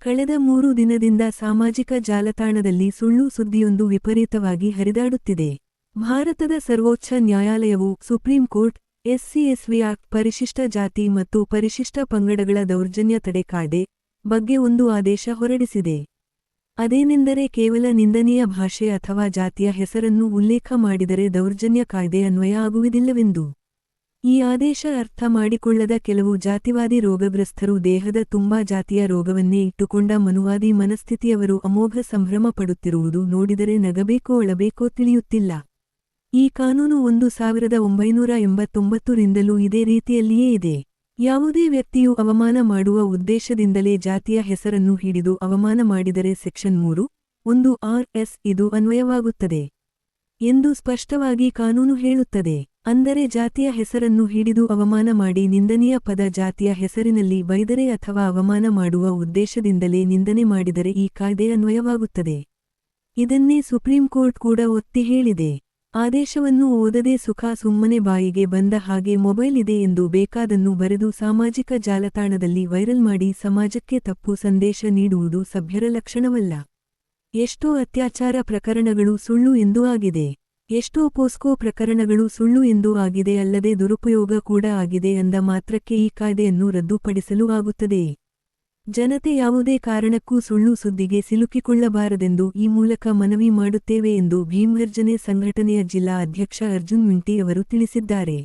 ಕಳೆದ 3 ದಿನದಿಂದ ಸಾಮಾಜಿಕ ಜಾಲತಾಣದಲ್ಲಿ ಸುಳ್ಳು ಸುದ್ದಿಯೊಂದು ವಿಪರೀತವಾಗಿ ಹರಿದಾಡುತ್ತಿದೆ. ಭಾರತದ ಸರ್ವೋಚ್ಚ ನ್ಯಾಯಾಲಯವು ಸುಪ್ರೀಂ ಕೋರ್ಟ್, ಎಸ್ಸಿ/ಎಸ್ಟಿ ಆಕ್ಟ್ ಪರಿಶಿಷ್ಟ ಜಾತಿ ಮತ್ತು ಪರಿಶಿಷ್ಟ ಪಂಗಡಗಳ ದೌರ್ಜನ್ಯ ತಡೆ ಕಾಯ್ದೆ ಬಗ್ಗೆ ಒಂದು ಆದೇಶ ಹೊರಡಿಸಿದೆ. ಅದೇನೆಂದರೆ ಕೇವಲ ನಿಂದನೀಯ ಭಾಷೆ ಅಥವಾ ಜಾತಿಯ ಹೆಸರನ್ನು ಉಲ್ಲೇಖ ಮಾಡಿದರೆ ದೌರ್ಜನ್ಯ ಕಾಯ್ದೆ ಅನ್ವಯ ಆಗುವುದಿಲ್ಲವೆಂದು. ಈ ಆದೇಶ ಅರ್ಥ ಮಾಡಿಕೊಳ್ಳದ ಕೆಲವು ಜಾತಿವಾದಿ ರೋಗಗ್ರಸ್ತರು ದೇಹದ ತುಂಬಾ ಜಾತಿಯ ರೋಗವನ್ನೇ ಇಟ್ಟುಕೊಂಡ ಮನುವಾದಿ ಮನಸ್ಥಿತಿಯವರು ಅಮೋಘ ಸಂಭ್ರಮ ಪಡುತ್ತಿರುವುದು ನೋಡಿದರೆ ನಗಬೇಕೋ ಅಳಬೇಕೋ ತಿಳಿಯುತ್ತಿಲ್ಲ. ಈ ಕಾನೂನು 1989 ರಿಂದಲೂ ಇದೇ ರೀತಿಯಲ್ಲಿಯೇ ಇದೆ. ಯಾವುದೇ ವ್ಯಕ್ತಿಯು ಅವಮಾನ ಮಾಡುವ ಉದ್ದೇಶದಿಂದಲೇ ಜಾತಿಯ ಹೆಸರನ್ನು ಹಿಡಿದು ಅವಮಾನ ಮಾಡಿದರೆ ಸೆಕ್ಷನ್ 3(1) ಆರ್.ಎಸ್. ಇದು ಅನ್ವಯವಾಗುತ್ತದೆ ಎಂದು ಸ್ಪಷ್ಟವಾಗಿ ಕಾನೂನು ಹೇಳುತ್ತದೆ. ಅಂದರೆ ಜಾತಿಯ ಹೆಸರನ್ನು ಹಿಡಿದು ಅವಮಾನ ಮಾಡಿ ನಿಂದನೀಯ ಪದ ಜಾತಿಯ ಹೆಸರಿನಲ್ಲಿ ಬೈದರೆ ಅಥವಾ ಅವಮಾನ ಮಾಡುವ ಉದ್ದೇಶದಿಂದಲೇ ನಿಂದನೆ ಮಾಡಿದರೆ ಈ ಕಾಯ್ದೆ ಅನ್ವಯವಾಗುತ್ತದೆ. ಇದನ್ನೇ ಸುಪ್ರೀಂ ಕೋರ್ಟ್ ಕೂಡ ಒತ್ತಿ ಹೇಳಿದೆ. ಆದೇಶವನ್ನು ಓದದೆ ಸುಮ್ಮನೆ ಬಾಯಿಗೆ ಬಂದ ಹಾಗೆ ಮೊಬೈಲ್ ಇದೆ ಎಂದು ಬೇಕಾದನ್ನು ಬರೆದು ಸಾಮಾಜಿಕ ಜಾಲತಾಣದಲ್ಲಿ ವೈರಲ್ ಮಾಡಿ ಸಮಾಜಕ್ಕೆ ತಪ್ಪು ಸಂದೇಶ ನೀಡುವುದು ಸಭ್ಯರ ಲಕ್ಷಣವಲ್ಲ. ಎಷ್ಟೋ ಅತ್ಯಾಚಾರ ಪ್ರಕರಣಗಳು ಸುಳ್ಳು ಎಂದೂ ಆಗಿದೆ. ಎಷ್ಟೋ ಪೋಸ್ಕೋ ಪ್ರಕರಣಗಳು ಸುಳ್ಳು ಎಂದೂ ಆಗಿದೆ. ಅಲ್ಲದೆ ದುರುಪಯೋಗ ಕೂಡ ಆಗಿದೆ ಅಂದ ಮಾತ್ರಕ್ಕೆ ಈ ಕಾಯ್ದೆಯನ್ನು ರದ್ದುಪಡಿಸಲು ಆಗುತ್ತದೆಯೇ? ಜನತೆ ಯಾವುದೇ ಕಾರಣಕ್ಕೂ ಸುಳ್ಳು ಸುದ್ದಿಗೆ ಸಿಲುಕಿಕೊಳ್ಳಬಾರದೆಂದು ಈ ಮೂಲಕ ಮನವಿ ಮಾಡುತ್ತೇವೆ ಎಂದು ಭೀಮ್ಗರ್ಜನೆ ಸಂಘಟನೆಯ ಜಿಲ್ಲಾ ಅಧ್ಯಕ್ಷ ಅರ್ಜುನ್ ಮಿಂಟಿ ಅವರು ತಿಳಿಸಿದ್ದಾರೆ.